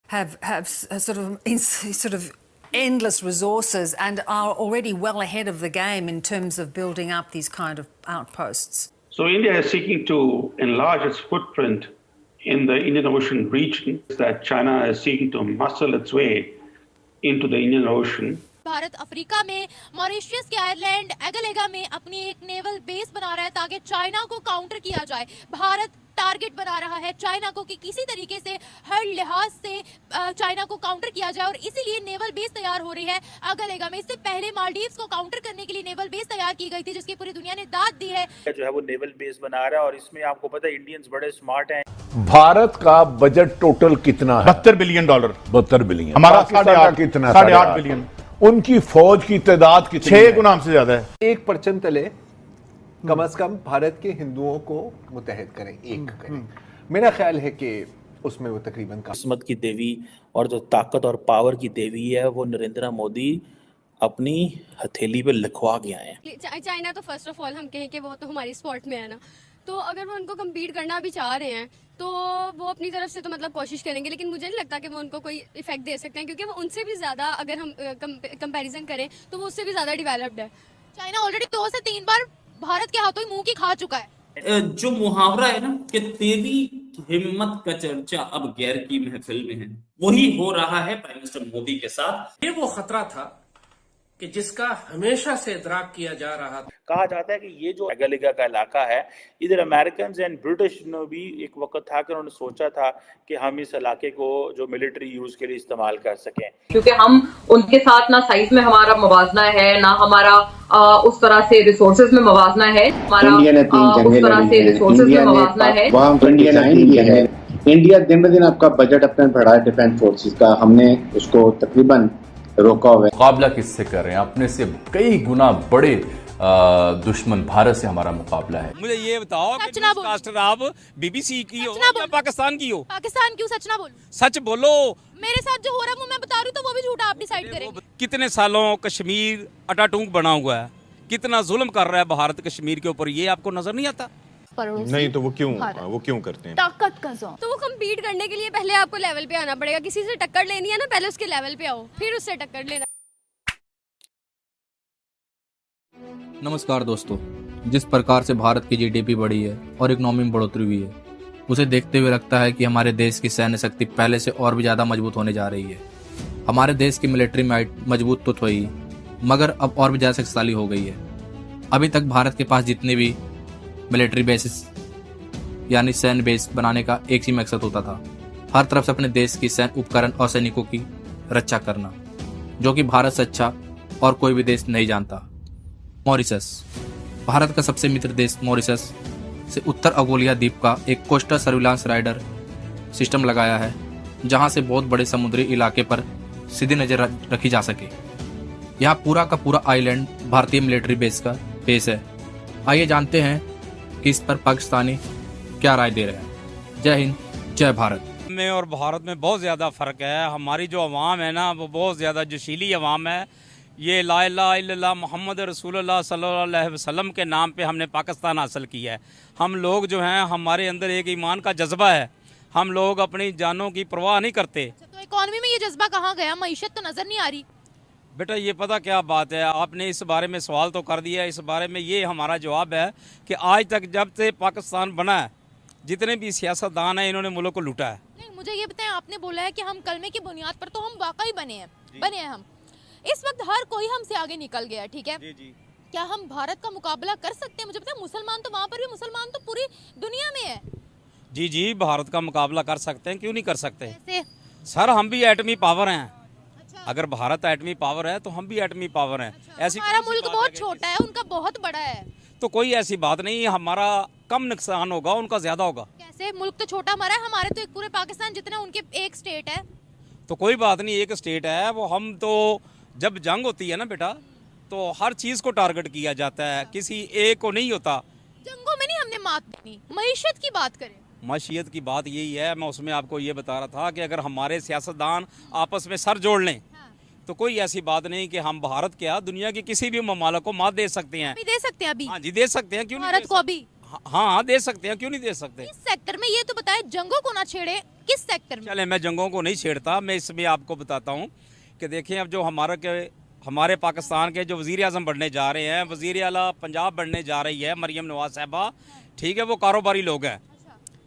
sort of endless resources and are already well ahead of the game in terms of building up these kind of outposts. So India is seeking to enlarge its footprint in the Indian Ocean region, that China is seeking to muscle its way into the Indian Ocean. Bharat Africa में, Mauritius के island एगलेगा में अपनी एक naval base बना रहा है ताकि China को काउंटर किया जाए। भारत टारगेट बना रहा है चाइना को कि किसी तरीके से हर लिहाज से चाइना को काउंटर किया जाए और इसीलिए नेवल बेस तैयार हो रही है एगलेगा में। इससे पहले मालदीव्स को काउंटर करने के लिए नेवल बेस तैयार की गई थी, जिसकी पूरी दुनिया ने दाद दी है। जो है वो नेवल बेस बना रहा है और इसमें आपको पता है इंडियंस बड़े स्मार्ट हैं। भारत का बजट टोटल कितना है? $72 बिलियन। 72 बिलियन। हमारा कितना? 8.5 बिलियन। उनकी फौज की तादाद कितनी? 6 गुना हमसे ज्यादा है। एक परचम तले कम से कम भारत के हिंदुओं को मुत्तहद करें, एक करें। मेरा ख्याल है कि उसमें वो तकरीबन किस्मत की देवी और जो ताकत और पावर की देवी है वो नरेंद्र मोदी अपनी हथेली पे लिखवा के आए हैं। चाइना तो फर्स्ट ऑफ ऑल हम कहें कि वो तो हमारी स्पॉट में है ना, तो अगर वो उनको कम्पीट करना भी चाह रहे हैं तो वो अपनी तरफ से तो मतलब कोशिश करेंगे, लेकिन मुझे नहीं लगता कि वो उनको कोई इफेक्ट दे सकते हैं, क्योंकि वो उनसे भी ज़्यादा अगर हम कंपैरिजन करें तो वो उससे भी ज़्यादा डेवलप्ड है। चाइना ऑलरेडी 2 से 3 बार भारत के हाथों ही मुंह की खा चुका है। जो मुहावरा है ना कि तेरी हिम्मत का चर्चा अब गैर की महफिल में है, वही हो रहा है प्राइम मिनिस्टर मोदी के साथ। ये वो खतरा था कि जिसका हमेशा से इदराक किया जा रहा था। कहा जाता है कि ये जो एगलेगा का इलाका है, इधर अमेरिकन एंड ब्रिटिश ने भी एक वक्त था कि उन्होंने सोचा था कि हम इस इलाके को जो मिलिट्री यूज के लिए इस्तेमाल कर सकें, क्योंकि हम उनके साथ ना साइज में हमारा मवाजना है, ना हमारा उस तरह से रिसोर्सेज में मवाजना है, हमारा उस तरह से रिसोर्सेज में मवाजना है। इंडिया दिन ब दिन आपका बजट अपना बढ़ा है डिफेंस फोर्सेस का, हमने उसको तकरीबन रोका हुआ है। मुकाबला किससे कर रहे हैं? अपने से कई गुना बड़े दुश्मन भारत से हमारा मुकाबला है। मुझे ये बताओ कि कास्ट आप BBC की हो या पाकिस्तान की हो? पाकिस्तान क्यों? सच ना बोलो। सच बोलो। मेरे साथ जो हो रहा है वो मैं बता रही हूँ, तो वो भी झूठा आप डिसाइड करेंगे। कितने सालों कश्मीर अटाटूक बना हुआ है, कितना जुल्म कर रहा है भारत कश्मीर के ऊपर, ये आपको नजर नहीं आता? नहीं तो वो क्यों करते हैं? ताकत का जोन। तो वो कम्पीट करने के लिए पहले आपको लेवल पे आना पड़ेगा। किसी से टक्कर लेनी है ना, पहले उसके लेवल पे आओ, फिर उससे टक्कर लेना। नमस्कार दोस्तों, जिस प्रकार से भारत की GDP बढ़ी है और इकोनॉमी में बढ़ोतरी हुई है, उसे देखते हुए लगता है कि हमारे देश की सैन्य शक्ति पहले से और भी ज़्यादा मजबूत होने जा रही है। हमारे देश की मिलिट्री माइट मजबूत तो हुई, मगर अब और भी ज़्यादा शक्तिशाली हो गई है। अभी तक भारत के पास जितने भी मिलिट्री बेसिस यानी सैन्य बेस बनाने का एक ही मकसद होता था, हर तरफ से अपने देश की सैन्य उपकरण और सैनिकों की रक्षा करना, जो कि भारत से अच्छा और कोई भी देश नहीं जानता। मॉरिशस, भारत का सबसे मित्र देश मॉरिशस से उत्तर अगोलिया द्वीप का एक कोस्टल सर्विलांस राइडर सिस्टम लगाया है, जहां से बहुत बड़े समुद्री इलाके पर सीधी नजर रखी जा सके। यहाँ पूरा का पूरा आइलैंड भारतीय मिलिट्री बेस का बेस है। आइए जानते हैं कि इस पर पाकिस्तानी क्या राय दे रहे हैं। जय हिंद, जय भारत। में और भारत में बहुत ज़्यादा फ़र्क है। हमारी जो अवाम है ना, वो बहुत ज़्यादा जोशीली अवाम है। ये ला इलाहा इल्लल्लाह मोहम्मद रसूलुल्लाह सल्लल्लाहु अलैहि वसल्लम के नाम पे हमने पाकिस्तान हासिल किया है। हम लोग जो हैं, हमारे अंदर एक ईमान का जज्बा है, हम लोग अपनी जानों की परवाह नहीं करते। तो इकॉनमी में ये जज्बा कहाँ गया? मईशत तो नज़र नहीं आ रही। बेटा ये पता क्या बात है, आपने इस बारे में सवाल तो कर दिया। इस बारे में ये हमारा जवाब है कि आज तक जब से पाकिस्तान बना है, जितने भी सियासतदान हैं, इन्होंने मुल्क को लूटा है। नहीं, मुझे ये बताएं, आपने बोला है कि हम कलमे की बुनियाद पर, तो हम वाकई बने हैं हम। इस वक्त हर कोई हमसे आगे निकल गया है, ठीक है जी। क्या हम भारत का मुकाबला कर सकते हैं? मुझे पता है मुसलमान तो वहाँ पर भी, मुसलमान तो पूरी दुनिया में है। जी, भारत का मुकाबला कर सकते हैं, क्यों नहीं कर सकते? सर, हम भी एटमी पावर हैं। अगर भारत एटमी पावर है तो हम भी एटमी पावर हैं। ऐसी हमारा मुल्क बहुत छोटा है, उनका बहुत बड़ा है, तो कोई ऐसी बात नहीं। हमारा कम नुकसान होगा, उनका ज्यादा होगा। कैसे? मुल्क तो छोटा हमारा है, हमारे तो एक पूरे पाकिस्तान जितना, उनके एक स्टेट है। तो कोई बात नहीं, एक स्टेट है वो। हम तो जब जंग होती है ना बेटा, तो हर चीज को टारगेट किया जाता है, किसी एक को नहीं होता। जंगों में नहीं हमने मात देनी। मईशत की बात करें, मईशत की बात यही है। मैं उसमें आपको ये बता रहा था कि अगर हमारे सियासतदान आपस में सर जोड़ लें, तो कोई ऐसी बात नहीं कि हम भारत क्या दुनिया की किसी भी ममालिक को मात दे सकते हैं। दे सकते हैं अभी? हाँ जी, दे सकते हैं। क्यों भारत को अभी? हाँ, दे सकते हैं, क्यों नहीं दे सकते? इस सेक्टर में ये तो बताए, जंगों को ना छेड़े, किस सेक्टर में? चले, मैं जंगों को नहीं छेड़ता, मैं इसमें आपको बताता हूँ कि देखिए, अब जो हमारे पाकिस्तान के जो वज़ीर आज़म बनने जा रहे हैं, वज़ीर आला पंजाब बनने जा रही है मरियम नवाज़ साहबा, ठीक है, वो कारोबारी लोग हैं,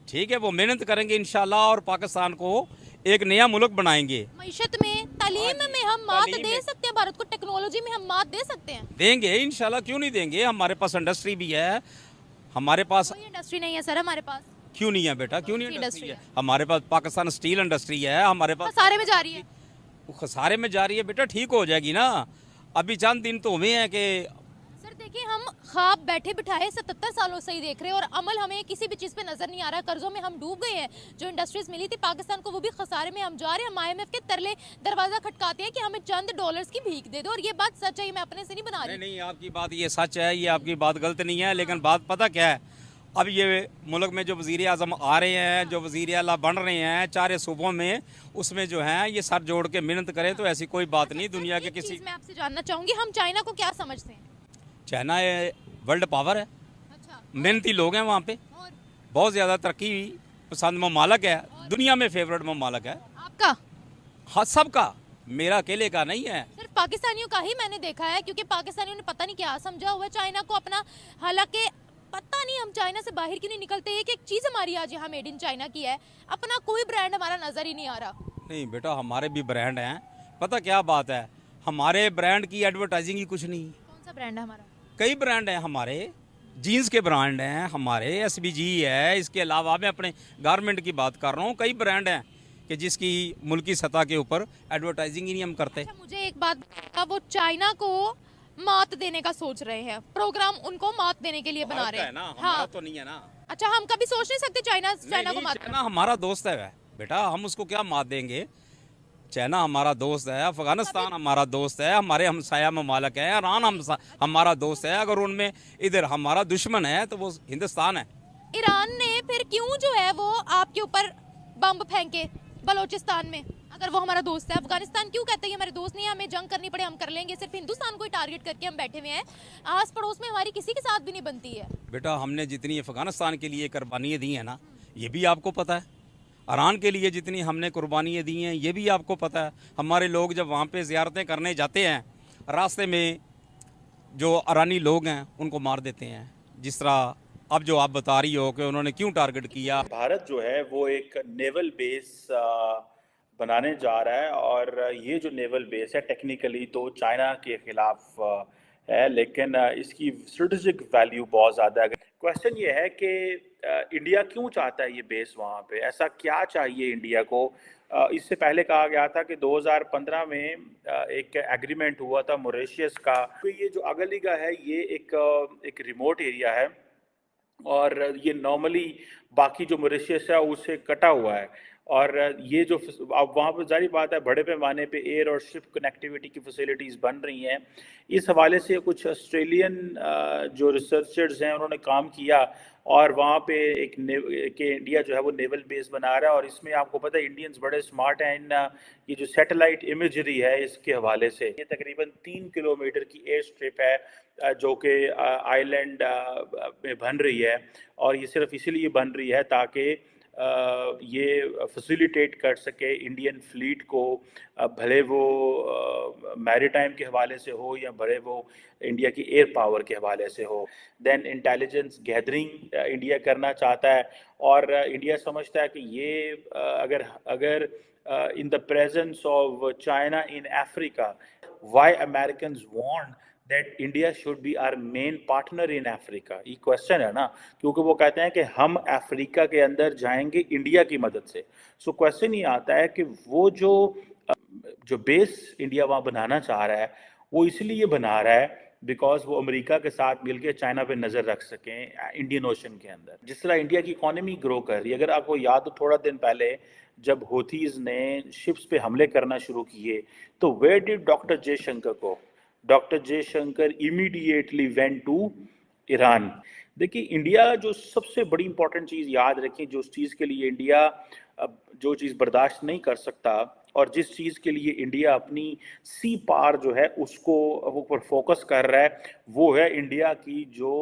ठीक है, वो मेहनत करेंगे इंशाल्लाह और पाकिस्तान को एक नया मुल्क बनाएंगे। मईशत में, तालीम में हम मात दे सकते हैं भारत को, टेक्नोलॉजी में हम मात दे सकते हैं? देंगे इंशाल्लाह, क्यों नहीं देंगे। हमारे पास इंडस्ट्री भी है, हमारे पास कोई इंडस्ट्री नहीं है सर हमारे पास। क्यों नहीं है बेटा, क्यों नहीं इंडस्ट्री है? हमारे पास पाकिस्तान स्टील इंडस्ट्री है, हमारे पास खसारे में जा रही है। खसारे में जा रही है बेटा, ठीक हो जाएगी ना, अभी चंद दिन तो हुए हैं कि सर देखिए, हम ख्वाब बैठे बिठाए 77 सालों से ही देख रहे हैं और अमल हमें किसी भी चीज़ पे नजर नहीं आ रहा। कर्जों में हम डूब गए हैं, जो इंडस्ट्रीज मिली थी पाकिस्तान को वो भी खसारे में हम जा रहे हैं। हम IMF के तरले दरवाजा खटकाते हैं कि हमें चंद डॉलर्स की भीख दे दो, और ये बात सच है, ये मैं अपने से नहीं बना रही। नहीं, आपकी बात ये सच है, ये आपकी बात गलत नहीं है, लेकिन बात पता क्या है, अब ये मुल्क में जो वज़ीर आज़म आ रहे हैं, जो वज़ीर आला बन रहे हैं चारे सूबों में, उसमें जो है ये सर जोड़ के मेहनत करें तो ऐसी कोई बात नहीं दुनिया के किसी। मैं आपसे जानना चाहूंगी, हम चाइना को क्या समझते हैं? चाइना वर्ल्ड पावर है, मेहनती लोग हैं वहाँ पे, बहुत ज़्यादा तरक्की पसंद ममालक है, दुनिया में फेवरेट ममालक है। आपका? हाँ, सबका, मेरा अकेले का नहीं है। सिर्फ पाकिस्तानियों का ही मैंने देखा है, क्योंकि पाकिस्तानियों ने पता नहीं क्या समझा हुआ है चाइना को अपना। हालांकि पता नहीं हम चाइना से बाहर क्यों नहीं निकलते। एक चीज़ हमारी आज यहाँ मेड इन चाइना की है, अपना कोई ब्रांड हमारा नजर ही नहीं आ रहा। नहीं बेटा, हमारे भी ब्रांड हैं, पता क्या बात है, हमारे ब्रांड की एडवर्टाइजिंग ही कुछ नहीं। कौन सा ब्रांड है हमारा? कई ब्रांड हैं हमारे, जीन्स के ब्रांड हैं हमारे, SBG है, इसके अलावा मैं अपने गारमेंट की बात कर रहा हूँ, कई ब्रांड हैं कि जिसकी मुल्की सतह के ऊपर एडवर्टाइजिंग ही नहीं हम करते। अच्छा, मुझे एक बात, वो चाइना को मात देने का सोच रहे हैं, प्रोग्राम उनको मात देने के लिए बना रहे हैं ना, हाँ। हमारा तो नहीं है ना। अच्छा, हम कभी सोच नहीं सकते चाइना को मात? चाइना हमारा दोस्त है बेटा, हम उसको क्या मात देंगे। चाइना हमारा दोस्त है, अफगानिस्तान हमारा दोस्त है, हमारे हमसाया ममालक है, ईरान हमारा दोस्त है, अगर उनमें इधर हमारा दुश्मन है तो वो हिंदुस्तान है। ईरान ने फिर क्यों जो है वो आपके ऊपर बम फेंके बलोचिस्तान में, अगर वो हमारा दोस्त है? अफगानिस्तान क्यों कहते हैं हमारे दोस्त नहीं, हमें जंग करनी पड़े हम कर लेंगे? सिर्फ हिंदुस्तान को ही टारगेट करके हम बैठे हुए हैं, आस पड़ोस में हमारी किसी के साथ भी नहीं बनती है। बेटा, हमने जितनी अफगानिस्तान के लिए कुर्बानियाँ दी हैं ना, ये भी आपको पता है, ईरान के लिए जितनी हमने कुर्बानियाँ दी हैं ये भी आपको पता है। हमारे लोग जब वहाँ पे ज़ियारतें करने जाते हैं, रास्ते में जो ईरानी लोग हैं उनको मार देते हैं, जिस तरह अब जो आप बता रही हो कि उन्होंने क्यों टारगेट किया। भारत जो है वो एक नेवल बेस बनाने जा रहा है, और ये जो नेवल बेस है टेक्निकली तो चाइना के खिलाफ है, लेकिन इसकी स्ट्रेटेजिक वैल्यू बहुत ज़्यादा है। क्वेश्चन ये है कि इंडिया क्यों चाहता है ये बेस वहाँ पे, ऐसा क्या चाहिए इंडिया को? इससे पहले कहा गया था कि 2015 में एक एग्रीमेंट हुआ था मॉरिशस का, तो ये जो अगलिगा है ये एक रिमोट एरिया है, और ये नॉर्मली बाकी जो मॉरिशस है उससे कटा हुआ है, और ये जो अब वहाँ पर जारी बात है बड़े पैमाने पे एयर और शिप कनेक्टिविटी की फैसिलिटीज़ बन रही हैं। इस हवाले से कुछ ऑस्ट्रेलियन जो रिसर्चर्स हैं उन्होंने काम किया, और वहाँ पे इंडिया जो है वो नेवल बेस बना रहा है, और इसमें आपको पता है इंडियंस बड़े स्मार्ट हैं इन ये जो सैटेलाइट इमेजरी है इसके हवाले से। ये तकरीबन 3 किलोमीटर की एयर स्ट्रिप है जो कि आइलैंड में बन रही है, और ये सिर्फ इसीलिए बन रही है ताकि ये फैसिलिटेट कर सके इंडियन फ्लीट को, भले वो मैरीटाइम के हवाले से हो या भले वो इंडिया की एयर पावर के हवाले से हो। देन इंटेलिजेंस गैदरिंग इंडिया करना चाहता है, और इंडिया समझता है कि ये अगर in the presence of China in Africa, why Americans want that India should be our main partner in Africa। ये क्वेश्चन है ना, क्योंकि वो कहते हैं कि हम अफ्रीका के अंदर जाएंगे इंडिया की मदद से। सो क्वेश्चन ये आता है कि वो जो बेस इंडिया वहाँ बनाना चाह रहा है वो इसलिए बना रहा है बिकॉज वो अमेरिका के साथ मिलकर चाइना पे नज़र रख सकें इंडियन ओशन के अंदर। जिस तरह इंडिया की इकोनॉमी ग्रो कर रही है, अगर आपको याद हो थोड़ा दिन पहले जब हूथीज ने शिप्स पे हमले करना शुरू किए तो वेयर डिड डॉक्टर जयशंकर को? Doctor Jaishankar immediately went to Iran. देखिए, इंडिया जो सबसे बड़ी इंपॉर्टेंट चीज़ याद रखें, जो चीज़ के लिए इंडिया जो चीज़ बर्दाश्त नहीं कर सकता और जिस चीज़ के लिए इंडिया अपनी सी पार जो है उसको ऊपर फोकस कर रहा है, वो है इंडिया की जो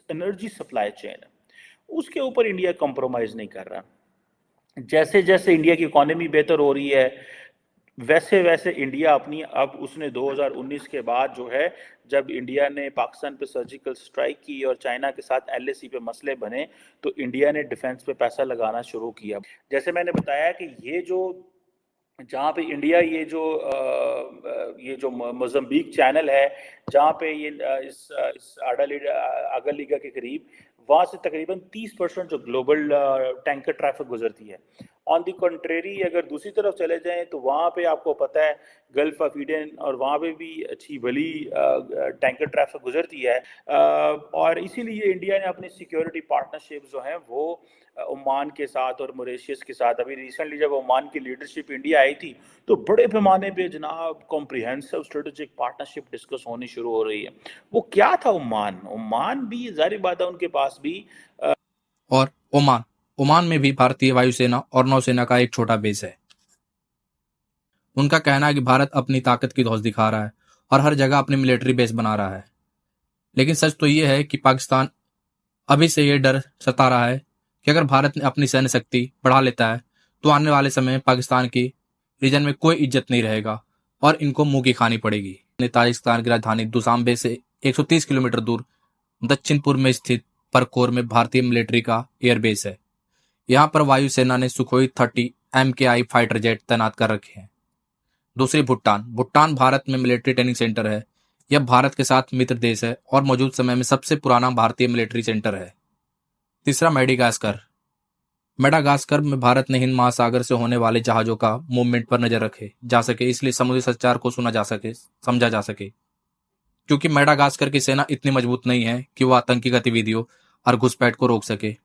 एनर्जी सप्लाई चेन है, उसके ऊपर इंडिया कॉम्प्रोमाइज़ नहीं कर रहा। जैसे जैसे इंडिया की इकोनॉमी बेहतर हो रही है, वैसे वैसे इंडिया अपनी, अब उसने 2019 के बाद जो है, जब इंडिया ने पाकिस्तान पे सर्जिकल स्ट्राइक की और चाइना के साथ LAC पे मसले बने, तो इंडिया ने डिफेंस पे पैसा लगाना शुरू किया। जैसे मैंने बताया कि ये जो जहाँ पे इंडिया ये जो मोज़म्बिक चैनल है, जहाँ पे ये इस अगलिगा के करीब, वहाँ से तकरीबन 30% जो ग्लोबल टैंकर ट्रैफिक गुजरती है। ऑन द कंट्रेरी अगर दूसरी तरफ चले जाएं तो वहाँ पे आपको पता है गल्फ ऑफ ईडन, और वहाँ पे भी अच्छी भली टैंकर ट्रैफिक गुजरती है। और इसीलिए इंडिया ने अपनी सिक्योरिटी पार्टनरशिप जो हैं वो ओमान के साथ और मॉरिशस के साथ, अभी रिसेंटली जब ओमान की लीडरशिप इंडिया आई थी तो बड़े पैमाने पे जनाब कॉम्प्रिहेंसिव स्ट्रेटेजिक पार्टनरशिप डिस्कस होनी शुरू हो रही है। वो क्या था ओमान भी जाहिर बात है उनके पास भी और ओमान में भी भारतीय वायुसेना और नौसेना का एक छोटा बेस है। उनका कहना है कि भारत अपनी ताकत की धौंस दिखा रहा है और हर जगह अपनी मिलिट्री बेस बना रहा है, लेकिन सच तो ये है कि पाकिस्तान अभी से ये डर सता रहा है कि अगर भारत ने अपनी सैन्य शक्ति बढ़ा लेता है तो आने वाले समय में पाकिस्तान की रीजन में कोई इज्जत नहीं रहेगा और इनको मुंह की खानी पड़ेगी। ताजिकिस्तान की राजधानी दुशांबे से 130 किलोमीटर दूर दक्षिण पूर्व में स्थित परकोर में भारतीय मिलिट्री का एयरबेस है। यहाँ पर वायुसेना ने सुखोई 30 MKI फाइटर जेट तैनात कर रखे हैं। दूसरी भूटान भारत में मिलिट्री ट्रेनिंग सेंटर है। यह भारत के साथ मित्र देश है और मौजूद समय में सबसे पुराना भारतीय मिलिट्री सेंटर है। तीसरा मेडागास्कर में भारत ने हिंद महासागर से होने वाले जहाजों का मूवमेंट पर नजर रखे जा सके, इसलिए समुद्री संचार को समझा जा सके, क्योंकि मेडागास्कर की सेना इतनी मजबूत नहीं है कि वो आतंकी गतिविधियों और घुसपैठ को रोक सके,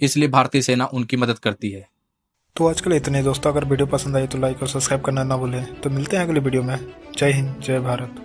इसलिए भारतीय सेना उनकी मदद करती है। तो आज के लिए इतने दोस्तों, अगर वीडियो पसंद आई तो लाइक और सब्सक्राइब करना ना भूलें। तो मिलते हैं अगले वीडियो में। जय हिंद, जय भारत।